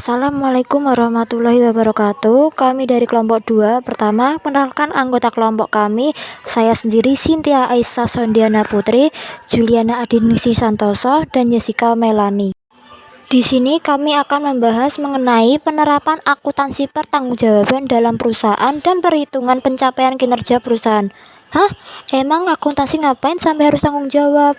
Assalamualaikum warahmatullahi wabarakatuh. Kami dari kelompok 2. Pertama, kenalkan anggota kelompok kami. Saya sendiri Cynthia Aisyah Sondiana Putri, Juliana Adiningsi Santoso, dan Jessica Melani. Di sini kami akan membahas mengenai penerapan akuntansi pertanggungjawaban dalam perusahaan dan perhitungan pencapaian kinerja perusahaan. Hah? Emang akuntansi ngapain sampai harus tanggung jawab?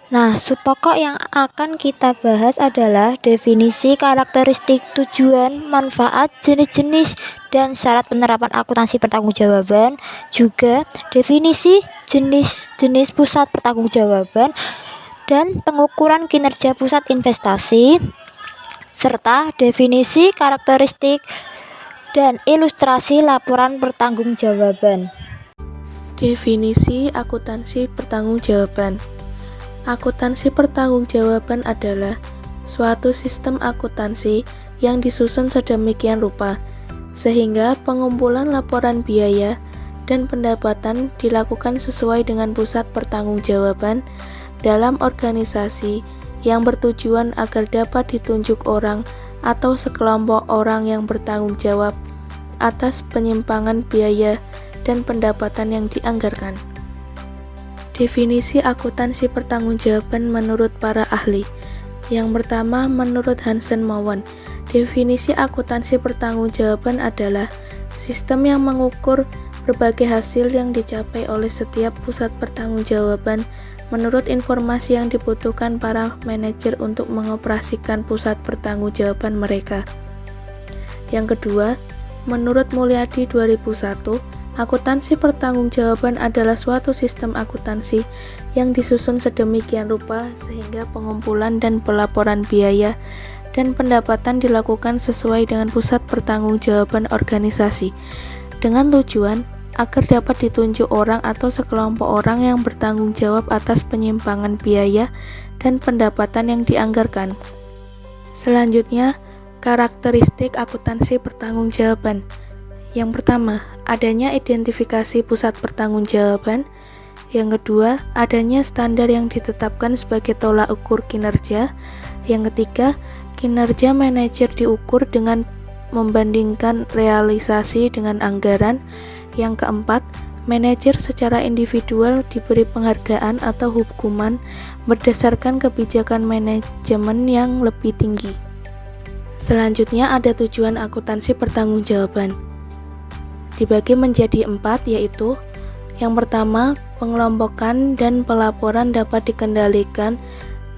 Nah, sub pokok yang akan kita bahas adalah definisi, karakteristik, tujuan, manfaat, jenis-jenis, dan syarat penerapan akuntansi pertanggungjawaban, juga definisi jenis-jenis pusat pertanggungjawaban, dan pengukuran kinerja pusat investasi, serta definisi, karakteristik, dan ilustrasi laporan pertanggungjawaban. Definisi akuntansi pertanggungjawaban. Akuntansi pertanggungjawaban adalah suatu sistem akuntansi yang disusun sedemikian rupa, sehingga pengumpulan laporan biaya dan pendapatan dilakukan sesuai dengan pusat pertanggungjawaban dalam organisasi yang bertujuan agar dapat ditunjuk orang atau sekelompok orang yang bertanggung jawab atas penyimpangan biaya dan pendapatan yang dianggarkan. Definisi akuntansi pertanggungjawaban menurut para ahli. Yang pertama, menurut Hansen Mawon, definisi akuntansi pertanggungjawaban adalah sistem yang mengukur berbagai hasil yang dicapai oleh setiap pusat pertanggungjawaban menurut informasi yang dibutuhkan para manajer untuk mengoperasikan pusat pertanggungjawaban mereka. Yang kedua, menurut Mulyadi 2001, akuntansi pertanggungjawaban adalah suatu sistem akuntansi yang disusun sedemikian rupa sehingga pengumpulan dan pelaporan biaya dan pendapatan dilakukan sesuai dengan pusat pertanggungjawaban organisasi dengan tujuan agar dapat ditunjuk orang atau sekelompok orang yang bertanggung jawab atas penyimpangan biaya dan pendapatan yang dianggarkan. Selanjutnya, karakteristik akuntansi pertanggungjawaban. Yang pertama, adanya identifikasi pusat pertanggungjawaban. Yang kedua, adanya standar yang ditetapkan sebagai tolak ukur kinerja. Yang ketiga, kinerja manajer diukur dengan membandingkan realisasi dengan anggaran. Yang keempat, manajer secara individual diberi penghargaan atau hukuman berdasarkan kebijakan manajemen yang lebih tinggi. Selanjutnya ada tujuan akuntansi pertanggungjawaban. Dibagi menjadi 4, yaitu yang pertama, pengelompokan dan pelaporan dapat dikendalikan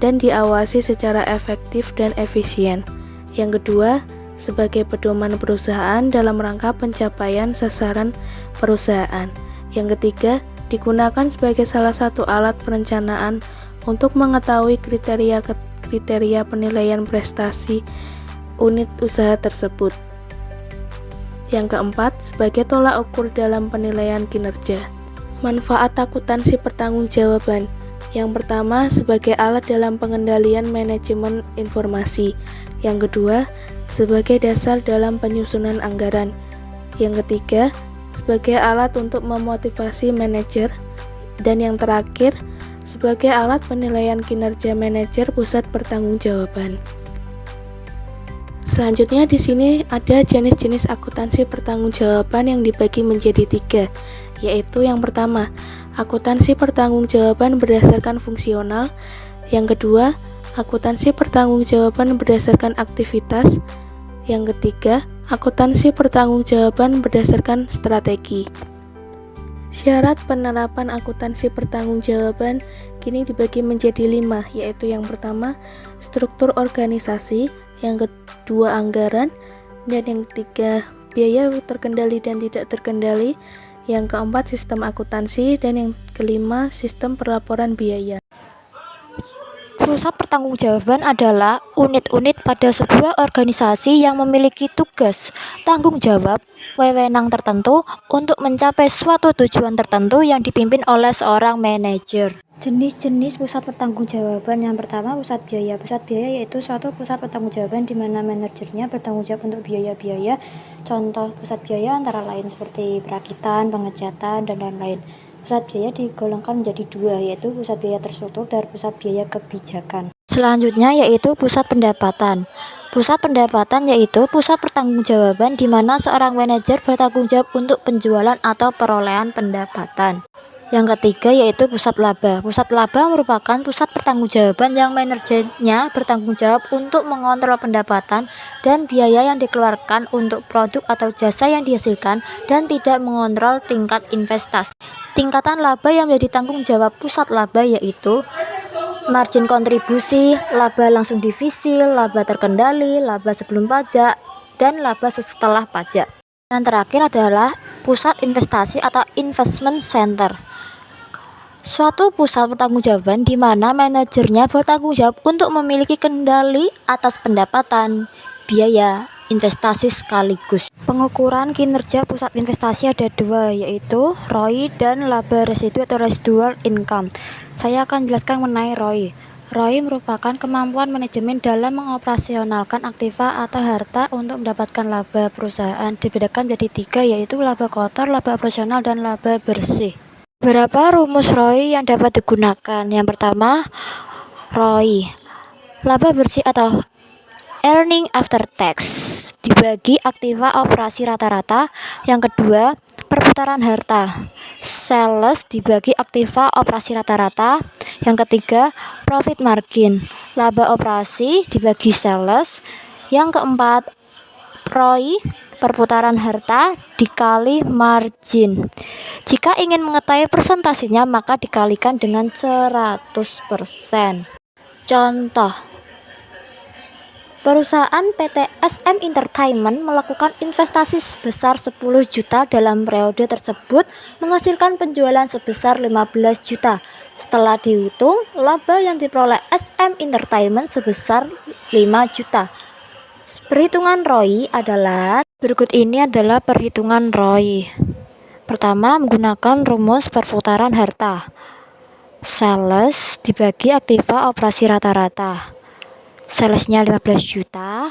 dan diawasi secara efektif dan efisien. Yang kedua, sebagai pedoman perusahaan dalam rangka pencapaian sasaran perusahaan. Yang ketiga, digunakan sebagai salah satu alat perencanaan untuk mengetahui kriteria penilaian prestasi unit usaha tersebut. Yang keempat, sebagai tolak ukur dalam penilaian kinerja. Manfaat akuntansi pertanggungjawaban. Yang pertama, sebagai alat dalam pengendalian manajemen informasi. Yang kedua, sebagai dasar dalam penyusunan anggaran. Yang ketiga, sebagai alat untuk memotivasi manajer. Dan yang terakhir, sebagai alat penilaian kinerja manajer pusat pertanggungjawaban. Selanjutnya di sini ada jenis-jenis akuntansi pertanggungjawaban yang dibagi menjadi 3, yaitu yang pertama, akuntansi pertanggungjawaban berdasarkan fungsional. Yang kedua, akuntansi pertanggungjawaban berdasarkan aktivitas. Yang ketiga, akuntansi pertanggungjawaban berdasarkan strategi. Syarat penerapan akuntansi pertanggungjawaban kini dibagi menjadi 5, yaitu yang pertama, struktur organisasi. Yang kedua, anggaran, dan yang ketiga, biaya terkendali dan tidak terkendali. Yang keempat, sistem akuntansi, dan yang kelima, sistem pelaporan biaya. Pusat pertanggungjawaban adalah unit-unit pada sebuah organisasi yang memiliki tugas, tanggung jawab, wewenang tertentu untuk mencapai suatu tujuan tertentu yang dipimpin oleh seorang manajer. Jenis-jenis pusat pertanggungjawaban. Yang pertama, pusat biaya. Pusat biaya yaitu suatu pusat pertanggungjawaban di mana manajernya bertanggung jawab untuk biaya-biaya. Contoh pusat biaya antara lain seperti perakitan, pengecatan, dan lain-lain. Pusat biaya digolongkan menjadi 2, yaitu pusat biaya terstruktur dan pusat biaya kebijakan. Selanjutnya yaitu pusat pendapatan. Pusat pendapatan yaitu pusat pertanggungjawaban di mana seorang manajer bertanggung jawab untuk penjualan atau perolehan pendapatan. Yang ketiga yaitu pusat laba. Pusat laba merupakan pusat pertanggungjawaban yang manajernya bertanggung jawab untuk mengontrol pendapatan dan biaya yang dikeluarkan untuk produk atau jasa yang dihasilkan dan tidak mengontrol tingkat investasi. Tingkatan laba yang menjadi tanggung jawab pusat laba yaitu margin kontribusi, laba langsung divisi, laba terkendali, laba sebelum pajak, dan laba setelah pajak. Yang terakhir adalah pusat investasi atau investment center. Suatu pusat pertanggungjawaban di mana manajernya bertanggung jawab untuk memiliki kendali atas pendapatan, biaya, investasi sekaligus. Pengukuran kinerja pusat investasi ada dua, yaitu ROI dan laba residu atau residual income. Saya akan jelaskan mengenai ROI. ROI merupakan kemampuan manajemen dalam mengoperasionalkan aktiva atau harta untuk mendapatkan laba perusahaan. Dibedakan menjadi tiga, yaitu laba kotor, laba operasional, dan laba bersih. Berapa rumus ROI yang dapat digunakan? Yang pertama, ROI, laba bersih atau earning after tax, dibagi aktiva operasi rata-rata. Yang kedua, perputaran harta, sales dibagi aktiva operasi rata-rata. Yang ketiga, profit margin, laba operasi dibagi sales. Yang keempat, ROI, perputaran harta dikali margin. Jika ingin mengetahui persentasenya maka dikalikan dengan 100%. Contoh, perusahaan PT SM Entertainment melakukan investasi sebesar 10 juta dalam periode tersebut menghasilkan penjualan sebesar 15 juta. Setelah dihitung, laba yang diperoleh SM Entertainment sebesar 5 juta. Perhitungan ROI adalah berikut. Ini adalah perhitungan ROI. Pertama, menggunakan rumus perputaran harta. Sales dibagi aktiva operasi rata-rata. Salesnya 15 juta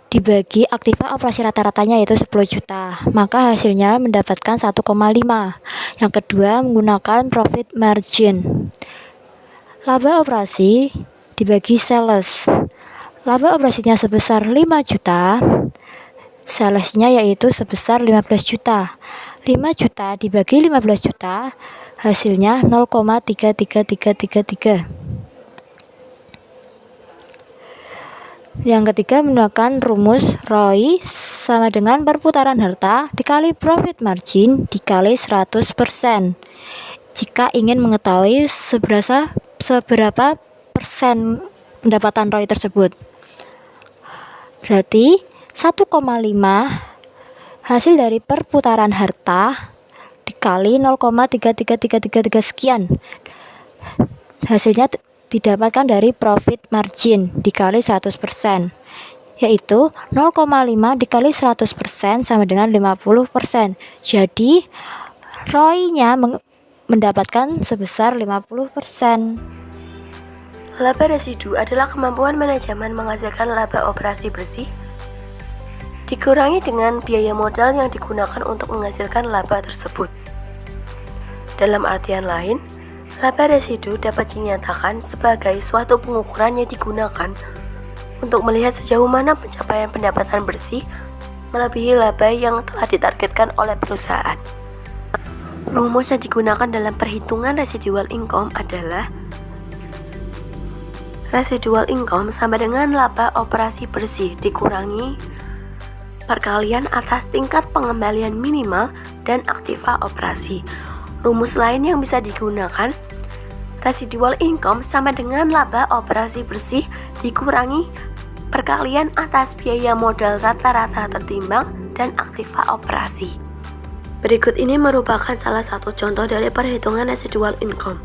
dibagi aktiva operasi rata-ratanya yaitu 10 juta. Maka hasilnya mendapatkan 1,5. Yang kedua, menggunakan profit margin. Laba operasi dibagi sales. Laba operasinya sebesar 5 juta, salesnya yaitu sebesar 15 juta. 5 juta dibagi 15 juta, hasilnya 0,33333. Yang ketiga, menggunakan rumus ROI sama dengan perputaran harta dikali profit margin dikali 100%. Jika ingin mengetahui seberapa persen pendapatan ROI tersebut, berarti 1,5 hasil dari perputaran harta dikali 0,33333 sekian. Hasilnya didapatkan dari profit margin dikali 100%, yaitu 0,5 dikali 100% sama dengan 50%. Jadi ROI-nya mendapatkan sebesar 50%. Laba residu adalah kemampuan manajemen menghasilkan laba operasi bersih dikurangi dengan biaya modal yang digunakan untuk menghasilkan laba tersebut. Dalam artian lain, laba residu dapat dinyatakan sebagai suatu pengukuran yang digunakan untuk melihat sejauh mana pencapaian pendapatan bersih melebihi laba yang telah ditargetkan oleh perusahaan. Rumus yang digunakan dalam perhitungan residual income adalah residual income sama dengan laba operasi bersih dikurangi perkalian atas tingkat pengembalian minimal dan aktiva operasi. Rumus lain yang bisa digunakan, residual income sama dengan laba operasi bersih dikurangi perkalian atas biaya modal rata-rata tertimbang dan aktiva operasi. Berikut ini merupakan salah satu contoh dari perhitungan residual income.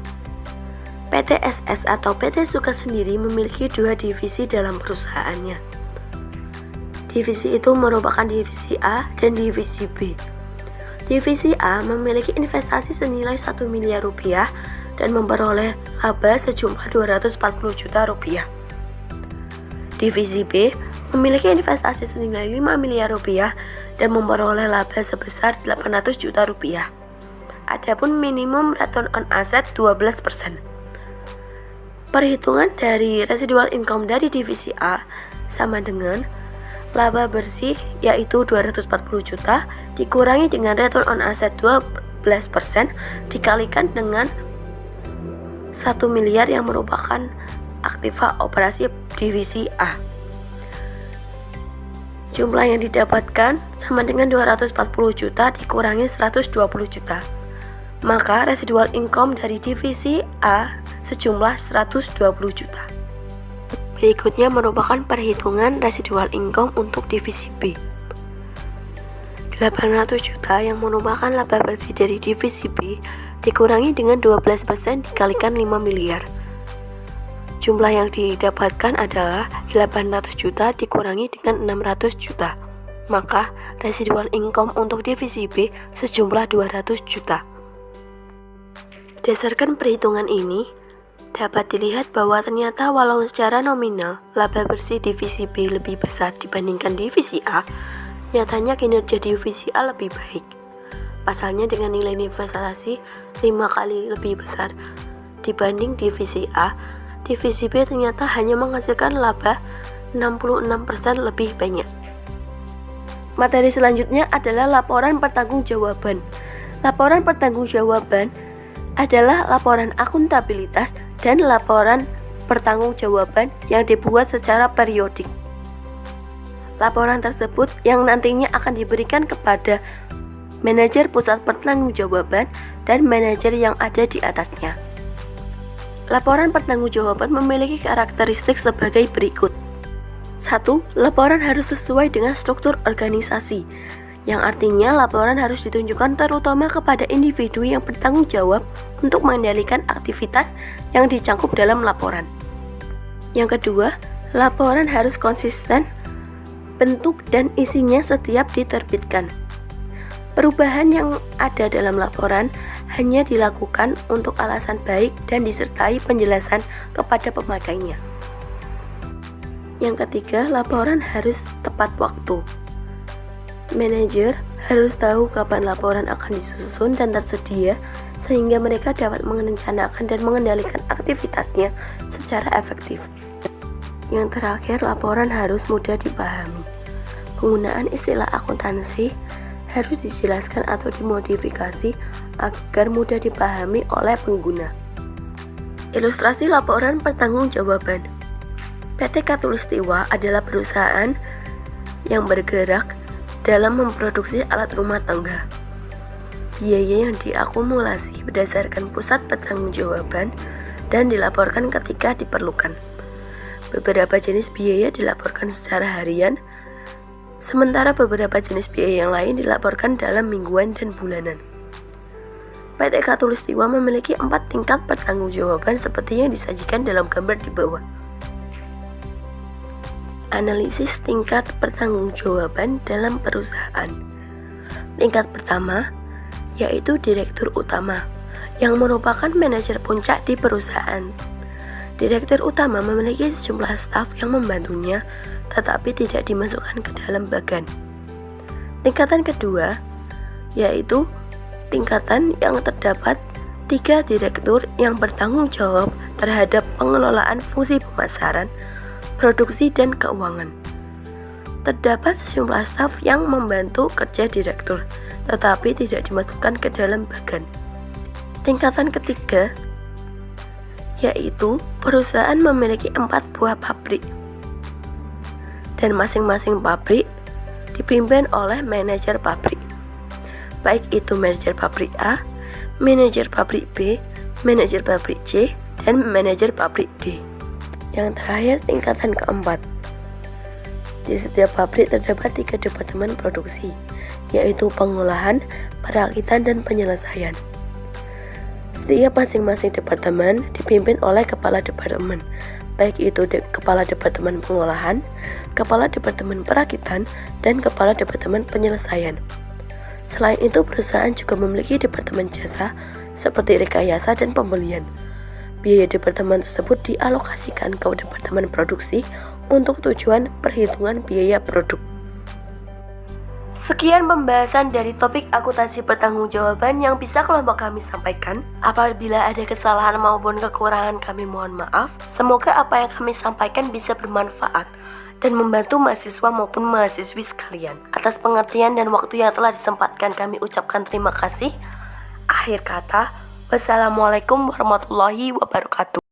PT SS atau PT Suka sendiri memiliki dua divisi dalam perusahaannya. Divisi itu merupakan divisi A dan divisi B. Divisi A memiliki investasi senilai 1 miliar rupiah dan memperoleh laba sejumlah 240 juta rupiah. Divisi B memiliki investasi senilai 5 miliar rupiah dan memperoleh laba sebesar 800 juta rupiah. Adapun minimum return on asset 12%. Perhitungan dari residual income dari divisi A sama dengan laba bersih yaitu 240 juta dikurangi dengan return on asset 12% dikalikan dengan 1 miliar yang merupakan aktiva operasi divisi A. Jumlah yang didapatkan sama dengan 240 juta dikurangi 120 juta. Maka residual income dari divisi A sejumlah 120 juta. Berikutnya merupakan perhitungan residual income untuk divisi B. 800 juta yang merupakan laba bersih dari divisi B dikurangi dengan 12% dikalikan 5 miliar. Jumlah yang didapatkan adalah 800 juta dikurangi dengan 600 juta. Maka residual income untuk divisi B sejumlah 200 juta. Berdasarkan perhitungan ini, dapat dilihat bahwa ternyata walau secara nominal laba bersih divisi B lebih besar dibandingkan divisi A, nyatanya kinerja divisi A lebih baik. Pasalnya dengan nilai investasi 5 kali lebih besar dibanding divisi A, divisi B ternyata hanya menghasilkan laba 66% lebih banyak. Materi selanjutnya adalah laporan pertanggungjawaban. Laporan pertanggungjawaban adalah laporan akuntabilitas dan laporan pertanggungjawaban yang dibuat secara periodik. Laporan tersebut yang nantinya akan diberikan kepada manajer pusat pertanggungjawaban dan manajer yang ada di atasnya. Laporan pertanggungjawaban memiliki karakteristik sebagai berikut. 1. Laporan harus sesuai dengan struktur organisasi, yang artinya laporan harus ditunjukkan terutama kepada individu yang bertanggung jawab untuk mengendalikan aktivitas yang dicangkup dalam laporan. Yang kedua, laporan harus konsisten, bentuk dan isinya setiap diterbitkan. Perubahan yang ada dalam laporan hanya dilakukan untuk alasan baik dan disertai penjelasan kepada pemakainya. Yang ketiga, laporan harus tepat waktu. Manajer harus tahu kapan laporan akan disusun dan tersedia sehingga mereka dapat merencanakan dan mengendalikan aktivitasnya secara efektif. Yang terakhir, laporan harus mudah dipahami. Penggunaan istilah akuntansi harus dijelaskan atau dimodifikasi agar mudah dipahami oleh pengguna. Ilustrasi laporan pertanggungjawaban. PT Khatulistiwa adalah perusahaan yang bergerak dalam memproduksi alat rumah tangga. Biaya yang diakumulasi berdasarkan pusat pertanggungjawaban dan dilaporkan ketika diperlukan. Beberapa jenis biaya dilaporkan secara harian, sementara beberapa jenis biaya yang lain dilaporkan dalam mingguan dan bulanan. PT Khatulistiwa memiliki 4 tingkat pertanggungjawaban seperti yang disajikan dalam gambar di bawah. Analisis tingkat pertanggungjawaban dalam perusahaan. Tingkat pertama yaitu direktur utama yang merupakan manajer puncak di perusahaan. Direktur utama memiliki sejumlah staf yang membantunya tetapi tidak dimasukkan ke dalam bagan. Tingkatan kedua yaitu tingkatan yang terdapat 3 direktur yang bertanggung jawab terhadap pengelolaan fungsi pemasaran, produksi dan keuangan. Terdapat sejumlah staf yang membantu kerja direktur, tetapi tidak dimasukkan ke dalam bagan. Tingkatan ketiga yaitu perusahaan memiliki 4 buah pabrik, dan masing-masing pabrik dipimpin oleh manajer pabrik, baik itu manajer pabrik A, manajer pabrik B, manajer pabrik C, dan manajer pabrik D. Yang terakhir, tingkatan keempat. Di setiap pabrik terdapat 3 departemen produksi, yaitu pengolahan, perakitan, dan penyelesaian. Setiap masing-masing departemen dipimpin oleh kepala departemen, baik itu kepala departemen pengolahan, kepala departemen perakitan, dan kepala departemen penyelesaian. Selain itu, perusahaan juga memiliki departemen jasa seperti rekayasa dan pembelian. Biaya departemen tersebut dialokasikan ke departemen produksi untuk tujuan perhitungan biaya produk. Sekian pembahasan dari topik akuntansi pertanggungjawaban yang bisa kelompok kami sampaikan. Apabila ada kesalahan maupun kekurangan kami mohon maaf. Semoga apa yang kami sampaikan bisa bermanfaat dan membantu mahasiswa maupun mahasiswi sekalian. Atas pengertian dan waktu yang telah disempatkan kami ucapkan terima kasih. Akhir kata, wassalamualaikum warahmatullahi wabarakatuh.